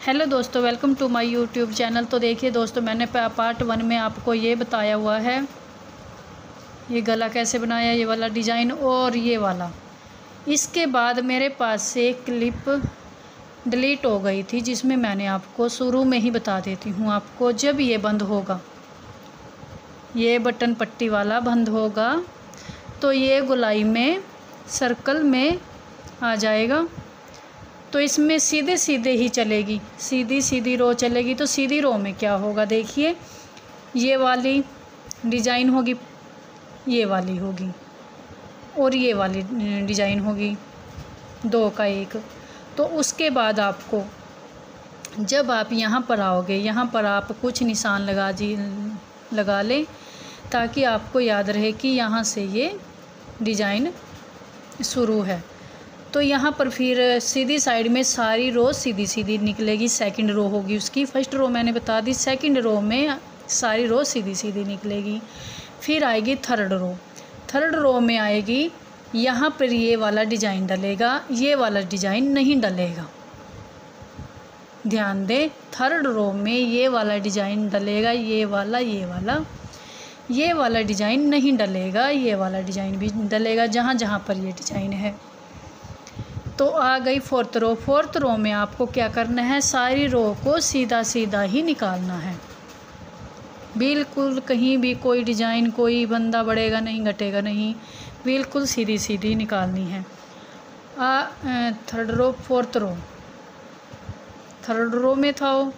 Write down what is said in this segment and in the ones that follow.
Hello दोस्तों, welcome to my YouTube channel. तो देखिए दोस्तों, मैंने पार्ट 1 में आपको ये बताया हुआ है ये गला कैसे बनाया, ये वाला डिज़ाइन और ये वाला। इसके बाद मेरे पास से एक क्लिप डिलीट हो गई थी जिसमें मैंने आपको शुरू में ही बता देती हूँ आपको, जब ये बंद होगा, ये बटन पट्टी वाला बंद होगा तो ये गोलाई में सर्कल में आ जाएगा। तो इसमें सीधे सीधे ही चलेगी, सीधी सीधी रो चलेगी। तो सीधी रो में क्या होगा, देखिए ये वाली डिज़ाइन होगी, ये वाली होगी और ये वाली डिज़ाइन होगी, दो का एक। तो उसके बाद आपको जब आप यहाँ पर आओगे, यहाँ पर आप कुछ निशान लगा लें ताकि आपको याद रहे कि यहाँ से ये डिज़ाइन शुरू है। तो यहाँ पर फिर सीधी साइड में सारी रो सीधी सीधी निकलेगी। सेकंड रो होगी उसकी, फर्स्ट रो मैंने बता दी, सेकंड रो में सारी रो सीधी सीधी निकलेगी। फिर आएगी थर्ड रो। थर्ड रो में आएगी, यहाँ पर ये वाला डिज़ाइन डलेगा, ये वाला डिज़ाइन नहीं डलेगा। ध्यान दें, थर्ड रो में ये वाला डिज़ाइन डलेगा, ये वाला ये वाला डिज़ाइन नहीं डलेगा, ये वाला डिज़ाइन भी डलेगा जहाँ जहाँ पर ये डिज़ाइन है। तो आ गई फोर्थ रो। फोर्थ रो में आपको क्या करना है, सारी रो को सीधा सीधा ही निकालना है, बिल्कुल कहीं भी कोई डिज़ाइन, कोई बंदा बढ़ेगा नहीं, घटेगा नहीं, बिल्कुल सीधी सीधी निकालनी है। Third row, fourth row, third row में था वो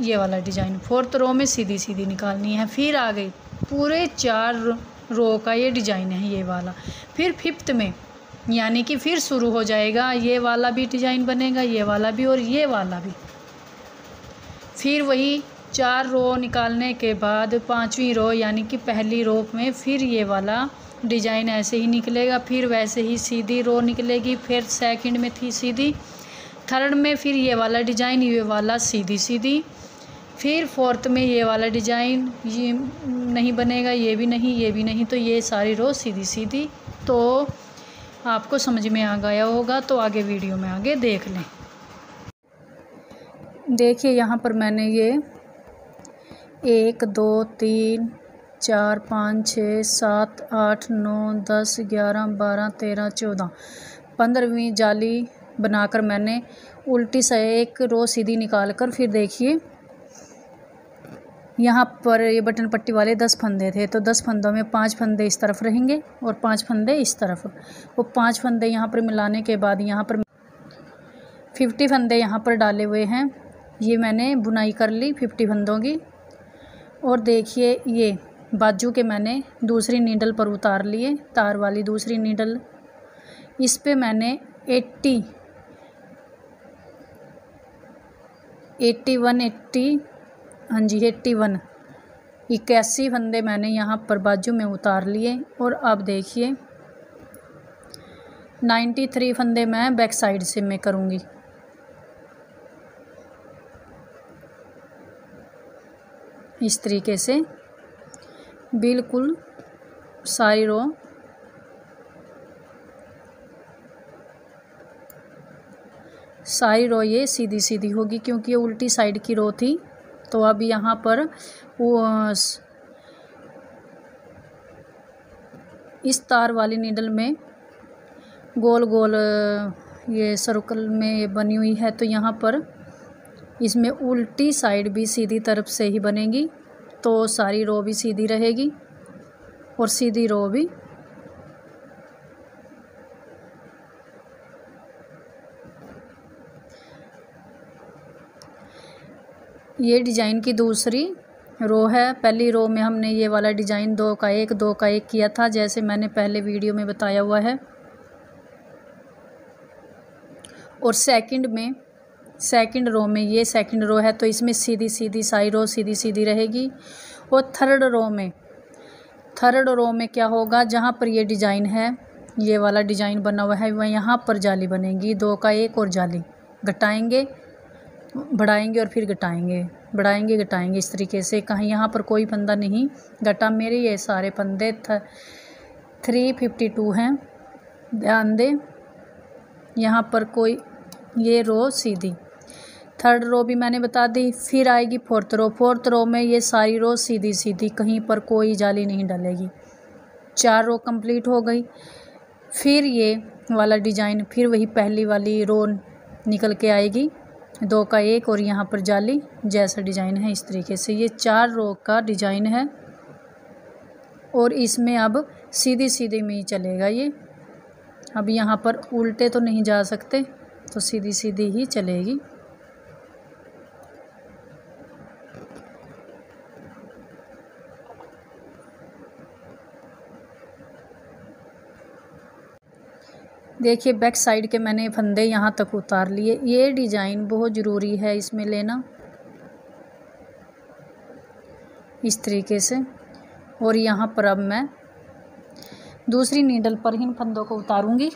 ये वाला डिज़ाइन, फोर्थ रो में सीधी सीधी निकालनी है। फिर आ गई पूरे 4 रो का ये डिज़ाइन है, ये वाला। फिर फिफ्थ में यानी कि फिर शुरू हो जाएगा, ये वाला भी डिज़ाइन बनेगा, ये वाला भी और ये वाला भी। फिर वही 4 रो निकालने के बाद 5वीं रो यानी कि पहली रो में फिर ये वाला डिज़ाइन ऐसे ही निकलेगा, फिर वैसे ही सीधी रो निकलेगी। फिर सेकंड में थी सीधी, थर्ड में फिर ये वाला डिज़ाइन, ये वाला सीधी सीधी। फिर फोर्थ में ये वाला डिज़ाइन, ये नहीं बनेगा, ये भी नहीं, ये भी नहीं, तो ये सारी रो सीधी सीधी। तो आपको समझ में आ गया होगा, तो आगे वीडियो में आगे देख लें। देखिए यहाँ पर मैंने ये 1 2 3 4 5 6 7 8 9 10 11 12 13 14 15वीं जाली बनाकर मैंने उल्टी से एक रो सीधी निकाल कर, फिर देखिए यहाँ पर ये बटन पट्टी वाले 10 फंदे थे, तो 10 फंदों में 5 फंदे इस तरफ रहेंगे और 5 फंदे इस तरफ। वो 5 फंदे यहाँ पर मिलाने के बाद यहाँ पर 50 फंदे यहाँ पर डाले हुए हैं। ये मैंने बुनाई कर ली 50 फंदों की। और देखिए ये बाजू के मैंने दूसरी नीडल पर उतार लिए, तार वाली दूसरी नीडल, इस पे मैंने 81 81 फंदे मैंने यहाँ पर बाजू में उतार लिए। और अब देखिए 93 फंदे मैं बैक साइड से मैं करूँगी। इस तरीके से बिल्कुल सारी रो ये सीधी सीधी होगी, क्योंकि ये उल्टी साइड की रो थी। तो अब यहाँ पर वो इस तार वाली नीडल में गोल गोल ये सर्कल में ये बनी हुई है, तो यहाँ पर इसमें उल्टी साइड भी सीधी तरफ से ही बनेगी, तो सारी रो भी सीधी रहेगी और सीधी रो भी। ये डिज़ाइन की दूसरी रो है। पहली रो में हमने ये वाला डिज़ाइन 2 का 1 किया था, जैसे मैंने पहले वीडियो में बताया हुआ है। और सेकंड रो में ये सेकंड रो है, तो इसमें सीधी सीधी सारी रो सीधी सीधी रहेगी। और थर्ड रो में क्या होगा, जहाँ पर ये डिज़ाइन है, ये वाला डिज़ाइन बना हुआ है, वह यहाँ पर जाली बनेगी, 2 का 1 और जाली घटाएंगे, बढ़ाएंगे और फिर घटाएंगे, बढ़ाएंगे घटाएंगे, इस तरीके से। कहीं यहाँ पर कोई फंदा नहीं घटा, मेरे ये सारे फंदे 352 हैं। ध्यान दें, यहाँ पर कोई ये रो सीधी, थर्ड रो भी मैंने बता दी। फिर आएगी फोर्थ रो। फोर्थ रो में ये सारी रो सीधी सीधी, कहीं पर कोई जाली नहीं डलेगी। 4 रो कंप्लीट हो गई। फिर ये वाला डिजाइन फिर वही पहली वाली रो निकल के आएगी, 2 का 1 और यहाँ पर जाली जैसा डिजाइन है इस तरीके से। ये 4 रो का डिजाइन है और इसमें अब सीधी सीधी में ही चलेगा ये। अब यहाँ पर उल्टे तो नहीं जा सकते, तो सीधी सीधी ही चलेगी। देखिए बैक साइड के मैंने फंदे यहाँ तक उतार लिए। ये डिजाइन बहुत ज़रूरी है इसमें लेना इस तरीके से। और यहाँ पर अब मैं दूसरी नीडल पर इन फंदों को उतारूंगी।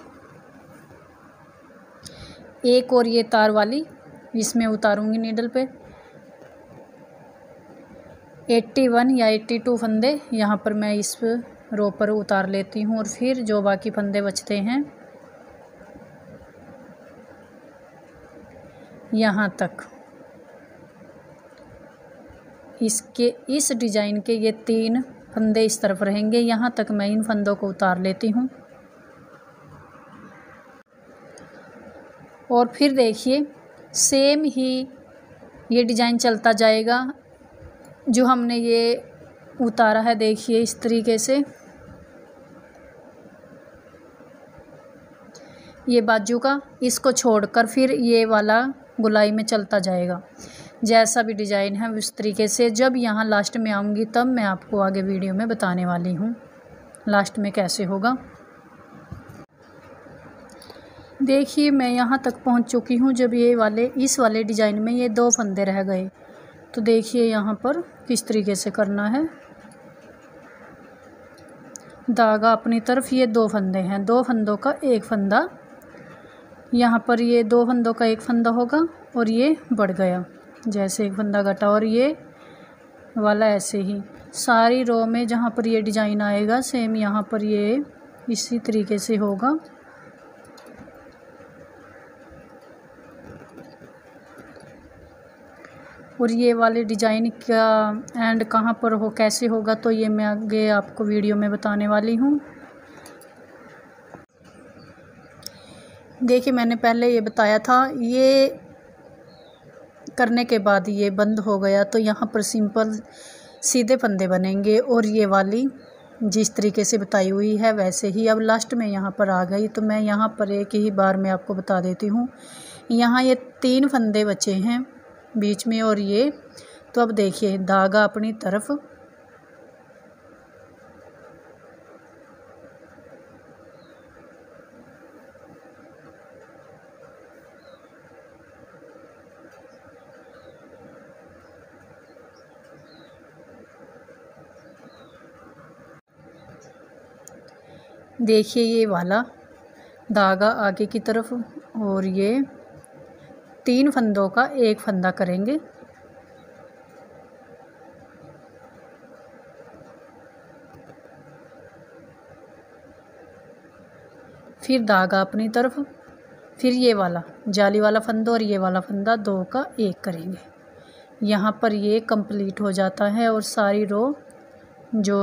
एक और ये तार वाली इसमें उतारूंगी नीडल पे। 81 या 82 फंदे यहाँ पर मैं इस रो पर उतार लेती हूँ और फिर जो बाकी फंदे बचते हैं यहाँ तक, इसके इस डिजाइन के ये 3 फंदे इस तरफ रहेंगे, यहाँ तक मैं इन फंदों को उतार लेती हूँ। और फिर देखिए सेम ही ये डिजाइन चलता जाएगा जो हमने ये उतारा है। देखिए इस तरीके से ये बाजू का, इसको छोड़कर फिर ये वाला गोलाई में चलता जाएगा। जैसा भी डिजाइन है उस तरीके से। जब यहाँ लास्ट में आऊँगी तब मैं आपको आगे वीडियो में बताने वाली हूँ लास्ट में कैसे होगा। देखिए मैं यहाँ तक पहुँच चुकी हूँ। जब ये वाले इस वाले डिजाइन में ये 2 फंदे रह गए, तो देखिए यहाँ पर किस तरीके से करना है। धागा अपनी तरफ, ये 2 फंदे हैं, 2 फंदों का 1 फंदा यहाँ पर, ये 2 फंदों का 1 फंदा होगा और ये बढ़ गया जैसे 1 फंदा घटा। और ये वाला ऐसे ही सारी रो में जहाँ पर ये डिजाइन आएगा सेम यहाँ पर ये इसी तरीके से होगा। और ये वाले डिजाइन का एंड कहाँ पर हो, कैसे होगा, तो ये मैं आगे आपको वीडियो में बताने वाली हूँ। देखिए मैंने पहले ये बताया था, ये करने के बाद ये बंद हो गया तो यहाँ पर सिंपल सीधे फंदे बनेंगे और ये वाली जिस तरीके से बताई हुई है वैसे ही। अब लास्ट में यहाँ पर आ गई तो मैं यहाँ पर एक ही बार में आपको बता देती हूँ। यहाँ ये 3 फंदे बचे हैं बीच में और ये, तो अब देखिए धागा अपनी तरफ, देखिए ये वाला धागा आगे की तरफ और ये 3 फंदों का 1 फंदा करेंगे। फिर धागा अपनी तरफ, फिर ये वाला जाली वाला फंदा और ये वाला फंदा 2 का 1 करेंगे। यहाँ पर ये कंप्लीट हो जाता है और सारी रो जो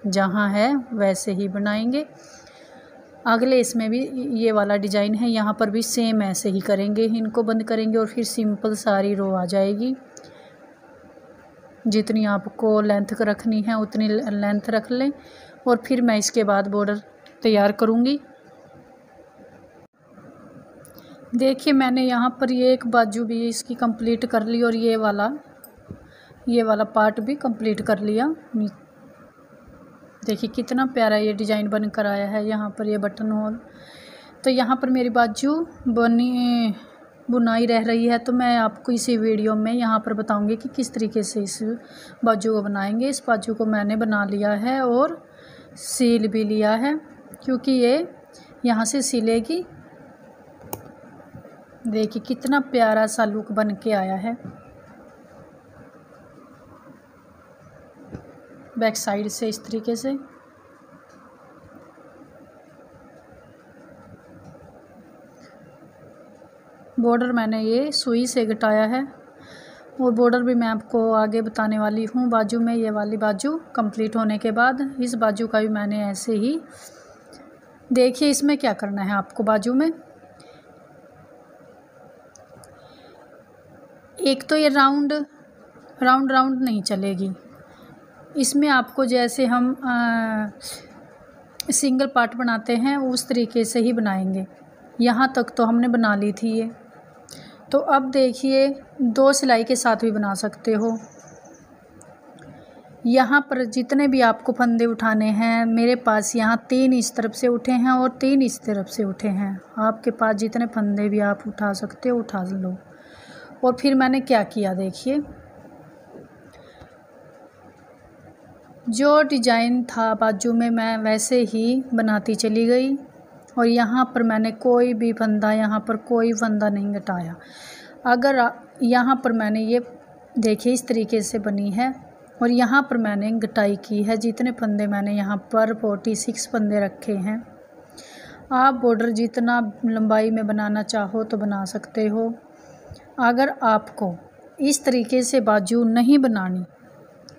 जहाँ है वैसे ही बनाएंगे। अगले इसमें भी ये वाला डिजाइन है, यहाँ पर भी सेम ऐसे ही करेंगे, इनको बंद करेंगे और फिर सिंपल सारी रो आ जाएगी। जितनी आपको लेंथ रखनी है उतनी लेंथ रख लें और फिर मैं इसके बाद बॉर्डर तैयार करूँगी। देखिए मैंने यहाँ पर ये एक बाजू भी इसकी कंप्लीट कर ली और ये वाला पार्ट भी कंप्लीट कर लिया। देखिए कितना प्यारा ये डिज़ाइन बनकर आया है। यहाँ पर ये बटन होल, तो यहाँ पर मेरी बाजू बुनाई रह रही है, तो मैं आपको इसी वीडियो में यहाँ पर बताऊंगी कि किस तरीके से इस बाजू को बनाएंगे। इस बाजू को मैंने बना लिया है और सील भी लिया है क्योंकि ये यहाँ से सिलेगी। देखिए कितना प्यारा सा लुक बन के आया है। बैक साइड से इस तरीके से। बॉर्डर मैंने ये सुई से घटाया है और बॉर्डर भी मैं आपको आगे बताने वाली हूँ। बाजू में ये वाली बाजू कंप्लीट होने के बाद इस बाजू का भी मैंने ऐसे ही, देखिए इसमें क्या करना है आपको। बाजू में एक तो ये राउंड नहीं चलेगी, इसमें आपको जैसे हम सिंगल पार्ट बनाते हैं उस तरीके से ही बनाएंगे। यहाँ तक तो हमने बना ली थी ये। तो अब देखिए 2 सिलाई के साथ भी बना सकते हो। यहाँ पर जितने भी आपको फंदे उठाने हैं, मेरे पास यहाँ 3 इस तरफ से उठे हैं और 3 इस तरफ से उठे हैं। आपके पास जितने फंदे भी आप उठा सकते हो उठा लो। और फिर मैंने क्या किया देखिए, जो डिजाइन था बाजू में मैं वैसे ही बनाती चली गई और यहाँ पर मैंने कोई भी फंदा, यहाँ पर कोई फंदा नहीं घटाया। अगर यहाँ पर मैंने ये देखिए इस तरीके से बनी है और यहाँ पर मैंने घटाई की है। जितने फंदे मैंने यहाँ पर 46 फंदे रखे हैं। आप बॉर्डर जितना लंबाई में बनाना चाहो तो बना सकते हो। अगर आपको इस तरीके से बाजू नहीं बनानी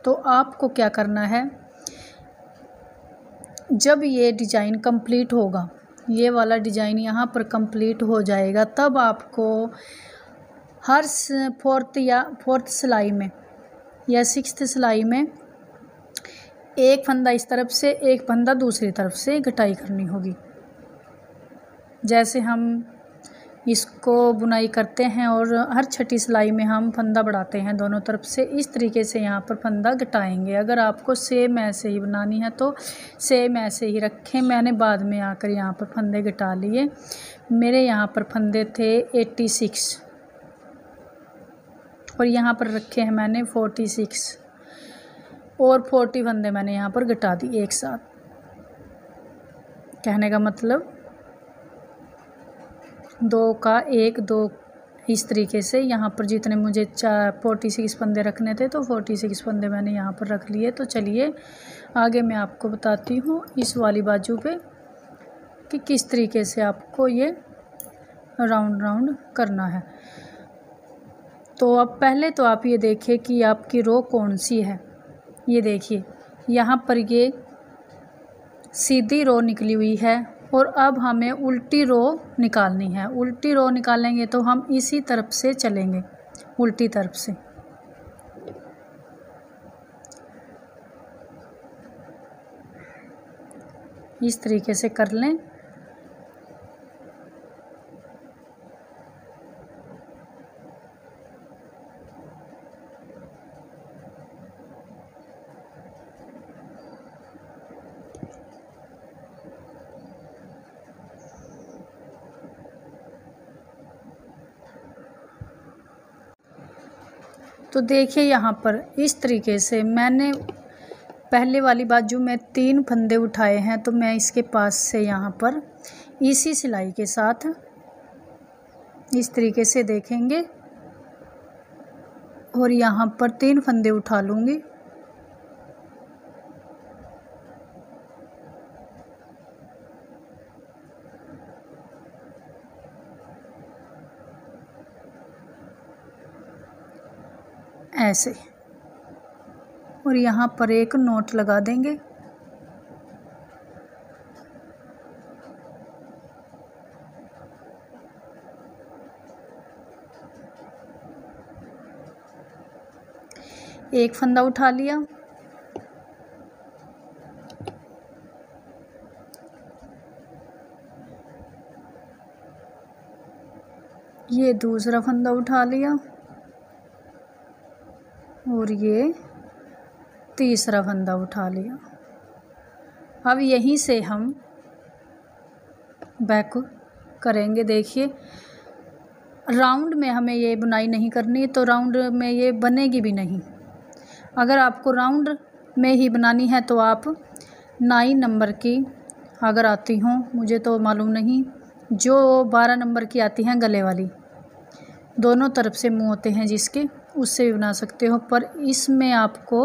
तो आपको क्या करना है, जब ये डिज़ाइन कंप्लीट होगा, ये वाला डिज़ाइन यहाँ पर कंप्लीट हो जाएगा, तब आपको हर 4th सिलाई में या 6th सिलाई में एक फंदा इस तरफ से, एक फंदा दूसरी तरफ से घटाई करनी होगी। जैसे हम इसको बुनाई करते हैं और हर 6ठी सिलाई में हम फंदा बढ़ाते हैं दोनों तरफ से, इस तरीके से यहाँ पर फंदा घटाएंगे। अगर आपको सेम ऐसे ही बनानी है तो सेम ऐसे ही रखें। मैंने बाद में आकर यहाँ पर फंदे घटा लिए। मेरे यहाँ पर फंदे थे 86 और यहाँ पर रखे हैं मैंने 46 और 40 फंदे मैंने यहाँ पर घटा दिए एक साथ। कहने का मतलब 2 का 1 2 इस तरीके से यहाँ पर जितने मुझे 46 फंदे रखने थे तो 46 फंदे मैंने यहाँ पर रख लिए। तो चलिए आगे मैं आपको बताती हूँ इस वाली बाजू पे कि किस तरीके से आपको ये राउंड करना है। तो अब पहले तो आप ये देखिए कि आपकी रो कौन सी है। ये देखिए यहाँ पर ये सीधी रो निकली हुई है और अब हमें उल्टी रो निकालनी है। उल्टी रो निकालेंगे तो हम इसी तरफ से चलेंगे, उल्टी तरफ से। इस तरीके से कर लें। तो देखिए यहाँ पर इस तरीके से मैंने पहले वाली बाजू में 3 फंदे उठाए हैं, तो मैं इसके पास से यहाँ पर इसी सिलाई के साथ इस तरीके से देखेंगे और यहाँ पर 3 फंदे उठा लूँगी। ऐसे और यहाँ पर एक नोट लगा देंगे। एक फंदा उठा लिया, ये दूसरा फंदा उठा लिया और ये तीसरा फंदा उठा लिया। अब यहीं से हम बैक करेंगे। देखिए राउंड में हमें ये बुनाई नहीं करनी, तो राउंड में ये बनेगी भी नहीं। अगर आपको राउंड में ही बनानी है तो आप 9 नंबर की अगर आती हो, मुझे तो मालूम नहीं, जो 12 नंबर की आती हैं गले वाली, दोनों तरफ से मुँह होते हैं जिसके, उससे भी बना सकते हो। पर इसमें आपको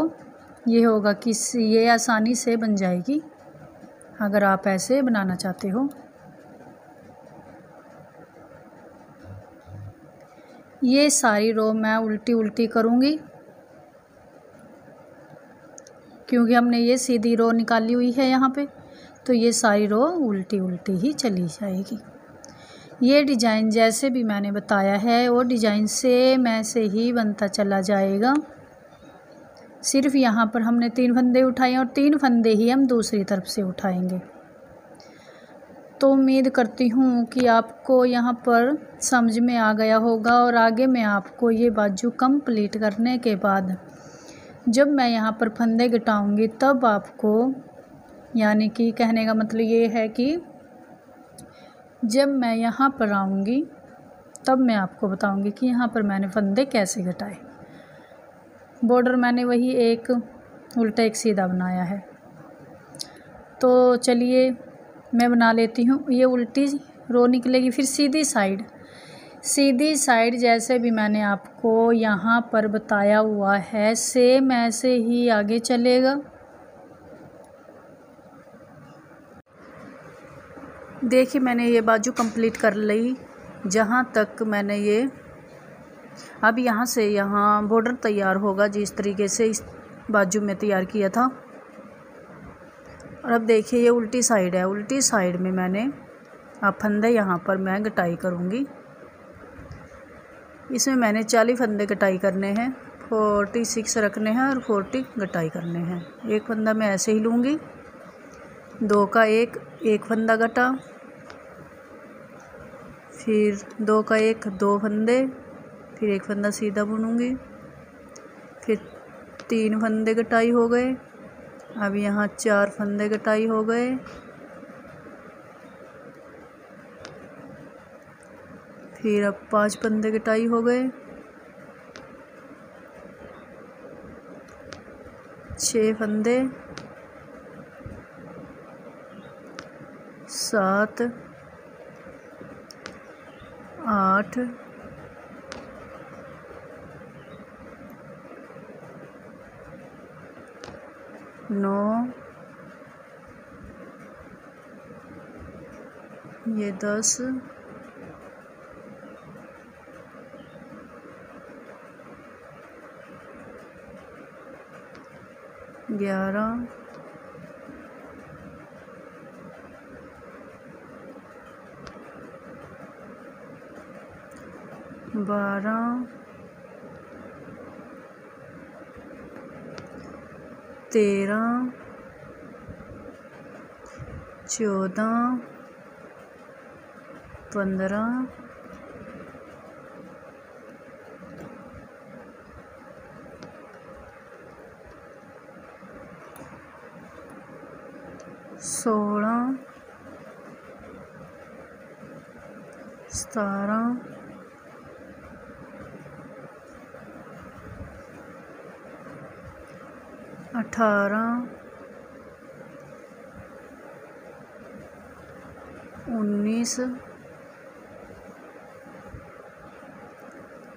ये होगा कि ये आसानी से बन जाएगी अगर आप ऐसे बनाना चाहते हो। ये सारी रो मैं उल्टी उल्टी करूँगी, क्योंकि हमने ये सीधी रो निकाली हुई है यहाँ पे, तो ये सारी रो उल्टी उल्टी ही चली जाएगी। ये डिज़ाइन जैसे भी मैंने बताया है वो डिज़ाइन सेम ऐसे ही बनता चला जाएगा। सिर्फ यहाँ पर हमने 3 फंदे उठाए और 3 फंदे ही हम दूसरी तरफ से उठाएंगे। तो उम्मीद करती हूँ कि आपको यहाँ पर समझ में आ गया होगा। और आगे मैं आपको ये बाजू कंप्लीट करने के बाद जब मैं यहाँ पर फंदे घटाऊँगी तब आपको, यानी कि कहने का मतलब ये है कि जब मैं यहाँ पर आऊँगी तब मैं आपको बताऊँगी कि यहाँ पर मैंने फंदे कैसे घटाए। बॉर्डर मैंने वही एक उल्टा एक सीधा बनाया है। तो चलिए मैं बना लेती हूँ। ये उल्टी रो निकलेगी, फिर सीधी साइड जैसे भी मैंने आपको यहाँ पर बताया हुआ है सेम ऐसे ही आगे चलेगा। देखिए मैंने ये बाजू कंप्लीट कर ली जहाँ तक मैंने ये, अब यहाँ से यहाँ बॉर्डर तैयार होगा जिस तरीके से इस बाजू में तैयार किया था। और अब देखिए ये उल्टी साइड है, उल्टी साइड में मैंने अब फंदे यहाँ पर मैं घटाई करूँगी। इसमें मैंने 40 फंदे घटाई करने हैं, 46 रखने हैं और 40 घटाई करने हैं। एक फंदा मैं ऐसे ही लूँगी, 2 का एक फंदा घटा, फिर 2 का 2 फंदे, फिर एक फंदा सीधा बुनूँगी, फिर 3 फंदे घटाई हो गए। अब यहाँ 4 फंदे घटाई हो गए, फिर अब 5 फंदे घटाई हो गए, 6 फंदे, 7, 8, 9, ये 10, 11, 12, 13, 14, 15, 16, 17, 18, 19,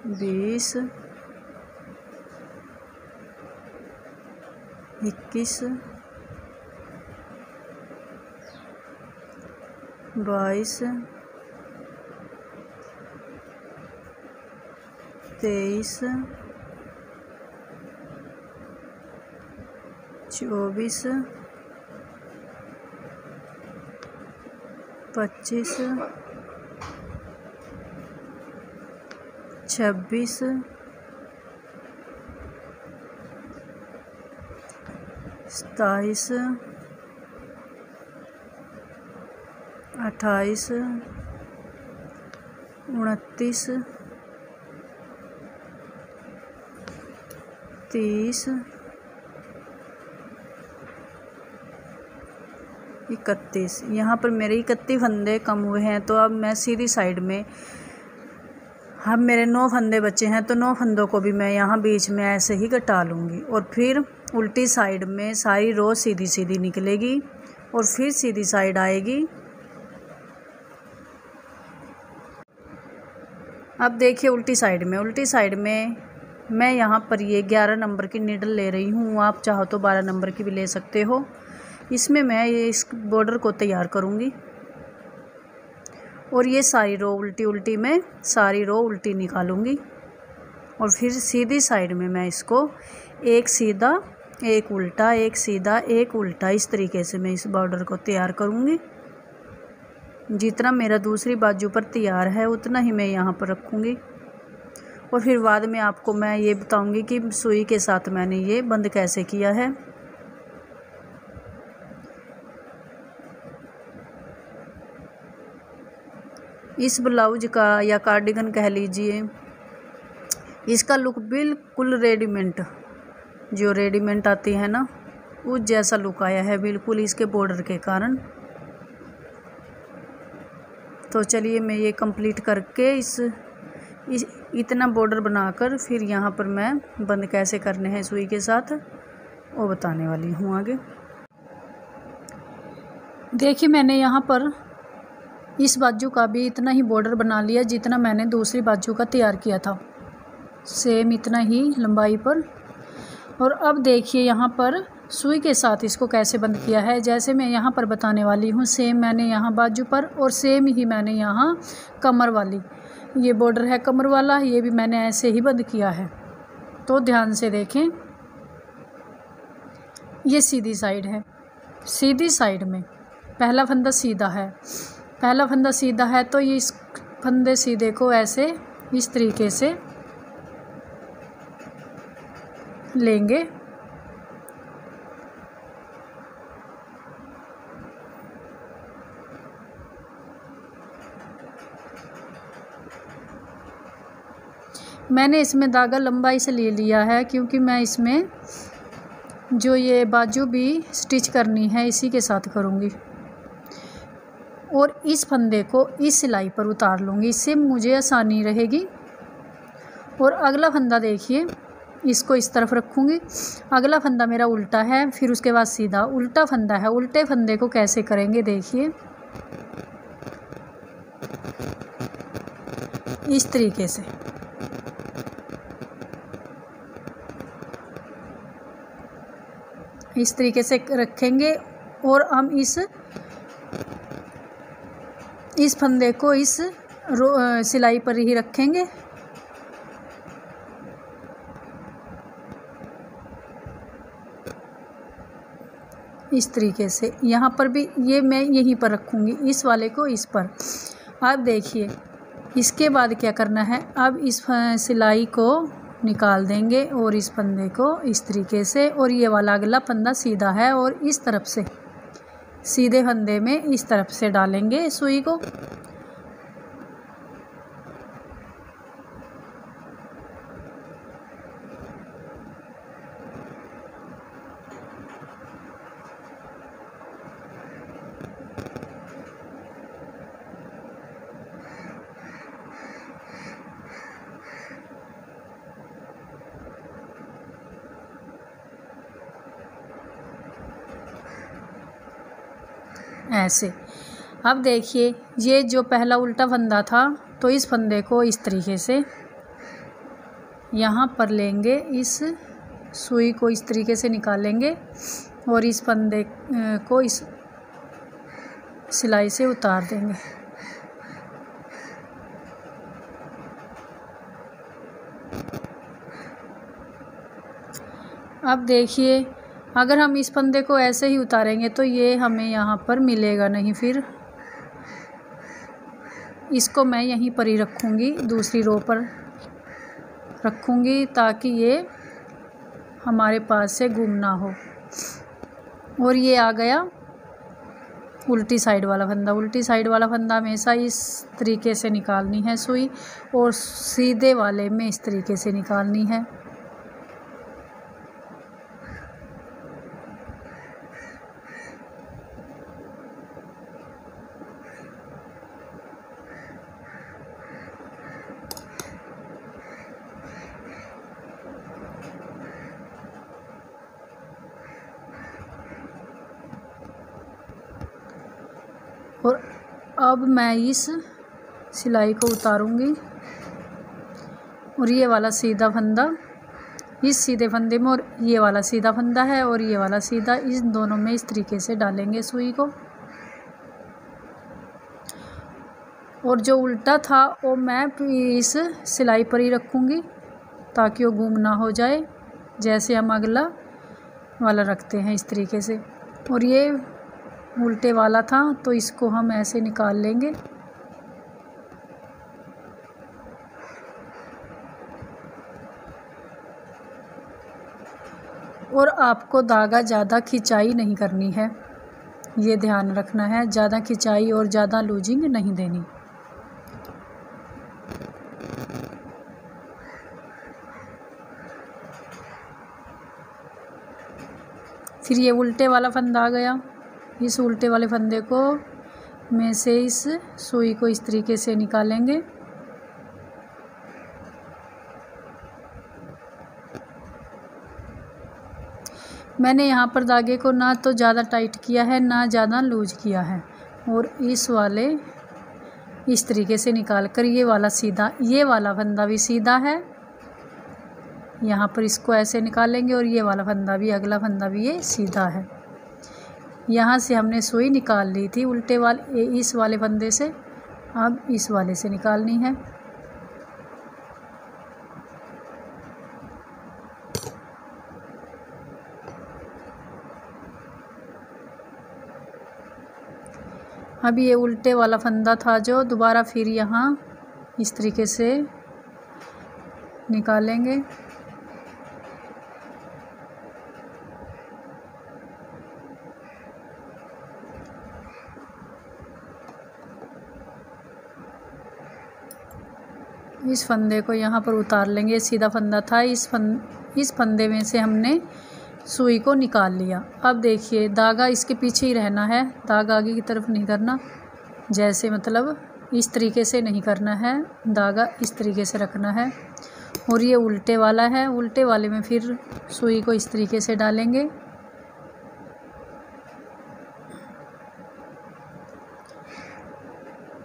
20, 21, 22, 23, 24, 25, 26, 27, 28, 29, 30, 31। यहाँ पर मेरे 31 फंदे कम हुए हैं, तो अब मैं सीधी साइड में, अब मेरे 9 फंदे बचे हैं, तो 9 फंदों को भी मैं यहाँ बीच में ऐसे ही घटा लूँगी। और फिर उल्टी साइड में सारी रो सीधी सीधी निकलेगी और फिर सीधी साइड आएगी। अब देखिए उल्टी साइड में मैं यहाँ पर ये 11 नंबर की नीडल ले रही हूँ। आप चाहो तो 12 नंबर की भी ले सकते हो। इसमें मैं ये इस बॉर्डर को तैयार करूँगी और ये सारी रो उल्टी उल्टी मैं सारी रो उल्टी निकालूंगी और फिर सीधी साइड में मैं इसको एक सीधा एक उल्टा, एक सीधा एक उल्टा, इस तरीके से मैं इस बॉर्डर को तैयार करूँगी। जितना मेरा दूसरी बाजू पर तैयार है उतना ही मैं यहाँ पर रखूँगी और फिर बाद में आपको मैं ये बताऊँगी कि सुई के साथ मैंने ये बंद कैसे किया है। इस ब्लाउज का या कार्डिगन कह लीजिए, इसका लुक बिल्कुल रेडीमेड, जो रेडीमेड आती है ना, उस जैसा लुक आया है बिल्कुल इसके बॉर्डर के कारण। तो चलिए मैं ये कंप्लीट करके इस इतना बॉर्डर बनाकर फिर यहाँ पर मैं बंद कैसे करने हैं सुई के साथ वो बताने वाली हूँ आगे। देखिए मैंने यहाँ पर इस बाजू का भी इतना ही बॉर्डर बना लिया जितना मैंने दूसरी बाजू का तैयार किया था, सेम इतना ही लंबाई पर। और अब देखिए यहाँ पर सुई के साथ इसको कैसे बंद किया है, जैसे मैं यहाँ पर बताने वाली हूँ सेम मैंने यहाँ बाजू पर और सेम ही मैंने यहाँ कमर वाली, ये बॉर्डर है कमर वाला, ये भी मैंने ऐसे ही बंद किया है। तो ध्यान से देखें, ये सीधी साइड है, सीधी साइड में पहला फंदा सीधा है, पहला फंदा सीधा है तो ये इस फंदे सीधे को ऐसे इस तरीके से लेंगे मैंने इसमें धागा लंबाई से ले लिया है क्योंकि मैं इसमें जो ये बाजू भी स्टिच करनी है इसी के साथ करूँगी और इस फंदे को इस सिलाई पर उतार लूँगी, इससे मुझे आसानी रहेगी। और अगला फंदा देखिए, इसको इस तरफ रखूँगी, अगला फंदा मेरा उल्टा है, फिर उसके बाद सीधा उल्टा फंदा है। उल्टे फंदे को कैसे करेंगे देखिए, इस तरीके से इस तरीके से रखेंगे और हम इस फंदे को इस सिलाई पर ही रखेंगे। इस तरीके से यहाँ पर भी ये मैं यहीं पर रखूँगी, इस वाले को इस पर। अब देखिए इसके बाद क्या करना है, अब इस सिलाई को निकाल देंगे और इस फंदे को इस तरीके से, और ये वाला अगला फंदा सीधा है और इस तरफ से सीधे फंदे में इस तरफ से डालेंगे सुई को। ऐसे अब देखिए ये जो पहला उल्टा फंदा था तो इस फंदे को इस तरीके से यहाँ पर लेंगे, इस सुई को इस तरीके से निकालेंगे और इस फंदे को इस सिलाई से उतार देंगे। अब देखिए अगर हम इस फंदे को ऐसे ही उतारेंगे तो ये हमें यहाँ पर मिलेगा नहीं, फिर इसको मैं यहीं पर ही रखूँगी, दूसरी रो पर रखूँगी ताकि ये हमारे पास से गुम ना हो। और ये आ गया उल्टी साइड वाला फंदा। उल्टी साइड वाला फंदा हमेशा इस तरीके से निकालनी है सुई और सीधे वाले में इस तरीके से निकालनी है। और अब मैं इस सिलाई को उतारूंगी और ये वाला सीधा फंदा इस सीधे फंदे में और ये वाला सीधा फंदा है और ये वाला सीधा, इस दोनों में इस तरीके से डालेंगे सुई को। और जो उल्टा था वो मैं इस सिलाई पर ही रखूँगी ताकि वो गुम ना हो जाए, जैसे हम अगला वाला रखते हैं इस तरीके से। और ये उल्टे वाला था तो इसको हम ऐसे निकाल लेंगे। और आपको धागा ज़्यादा खिंचाई नहीं करनी है, ये ध्यान रखना है, ज़्यादा खिंचाई और ज़्यादा लूजिंग नहीं देनी। फिर ये उल्टे वाला फंदा आ गया। इस उल्टे वाले फंदे को में से इस सुई को इस तरीके से निकालेंगे। मैंने यहाँ पर धागे को ना तो ज़्यादा टाइट किया है ना ज़्यादा लूज किया है। और इस वाले इस तरीके से निकाल कर ये वाला सीधा, ये वाला फंदा भी सीधा है, यहाँ पर इसको ऐसे निकालेंगे। और ये वाला फंदा भी, अगला फंदा भी ये सीधा है। यहाँ से हमने सुई निकाल ली थी उल्टे वाले इस वाले फंदे से, अब इस वाले से निकालनी है। अब ये उल्टे वाला फंदा था जो दोबारा फिर यहाँ इस तरीके से निकालेंगे। इस फंदे को यहाँ पर उतार लेंगे, सीधा फंदा था, इस फंदे में से हमने सुई को निकाल लिया। अब देखिए धागा इसके पीछे ही रहना है, धागा आगे की तरफ नहीं करना, जैसे मतलब इस तरीके से नहीं करना है, धागा इस तरीके से रखना है। और ये उल्टे वाला है, उल्टे वाले में फिर सुई को इस तरीके से डालेंगे।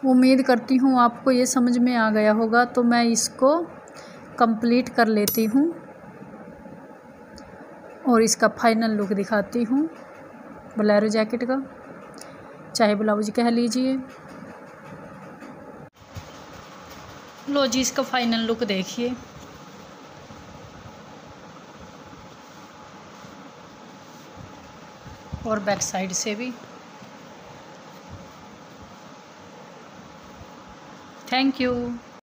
उम्मीद करती हूँ आपको ये समझ में आ गया होगा, तो मैं इसको कंप्लीट कर लेती हूँ और इसका फाइनल लुक दिखाती हूँ बोलेरो जैकेट का, चाहे ब्लाउज कह लीजिए। लो जी, इसका फाइनल लुक देखिए। और बैक साइड से भी। Thank you.